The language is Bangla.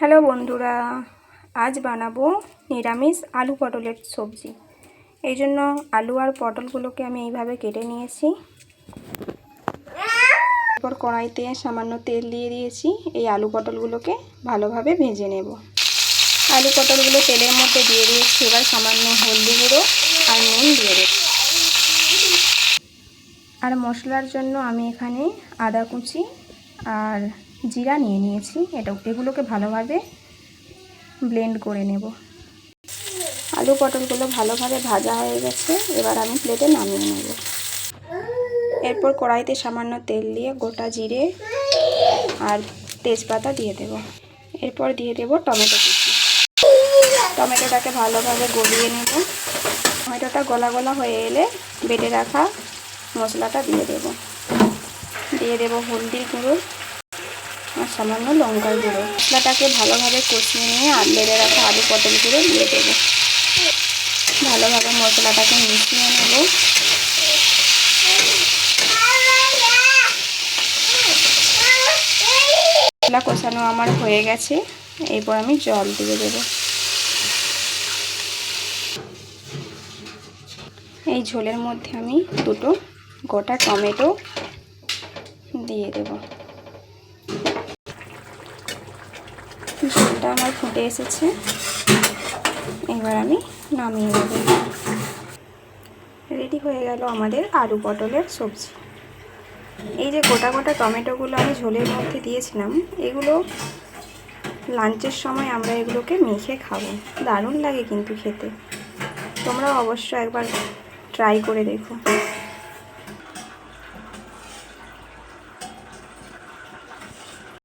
হ্যালো বন্ধুরা, আজ বানাবো নিরামিষ আলু পটলের সবজি। এই জন্য আলু আর পটলগুলোকে আমি এইভাবে কেটে নিয়েছি। এরপর কড়াইতে সামান্য তেল দিয়ে দিয়েছি। এই আলু পটলগুলোকে ভালোভাবে ভেজে নেব। আলু পটলগুলো তেলের মধ্যে দিয়ে দিয়েছি। এবার সামান্য হলদি গুঁড়ো আর নুন দিয়ে দেব। আর মশলার জন্য আমি এখানে আদা কুচি আর জিরা নিয়ে নিয়েছি। এগুলোকে ভালোভাবে ব্লেন্ড করে নেব। আলু পটলগুলো ভালোভাবে ভাজা হয়ে গেছে। এবার আমি প্লেটে নামিয়ে নেব। এরপর কড়াইতে সামান্য তেল দিয়ে গোটা জিরে আর তেজপাতা দিয়ে দেব। এরপর দিয়ে দেব টমেটো কুচি। টমেটোটাকে ভালোভাবে গলিয়ে নেব। টমেটোটা গলা গলা হয়ে এলে বেটে রাখা মশলাটা দিয়ে দেব। হলদির গুঁড়ো আর সামান্য লঙ্কার গুঁড়ো। মশলাটাকে ভালোভাবে কষিয়ে নিয়ে বেড়ে রাখা আলু পটলগুলো দিয়ে দেবো। ভালোভাবে মশলাটাকে মিশিয়ে নেব। মশলা কষানো আমার হয়ে গেছে। এরপর আমি জল দিয়ে দেব। এই ঝোলের মধ্যে আমি দুটো গোটা টমেটো দিয়ে দেব। ঝোলটা আমার ফুটে এসেছে। এবার আমি নামিয়ে নেব। রেডি হয়ে গেল আমাদের আলু পটলের সবজি। এই যে গোটা গোটা টমেটোগুলো আমি ঝোলের মধ্যে দিয়েছিলাম, এগুলো লাঞ্চের সময় আমরা এগুলোকে মেখে খাবো। দারুণ লাগে কিন্তু খেতে। তোমরাও অবশ্যই একবার ট্রাই করে দেখো।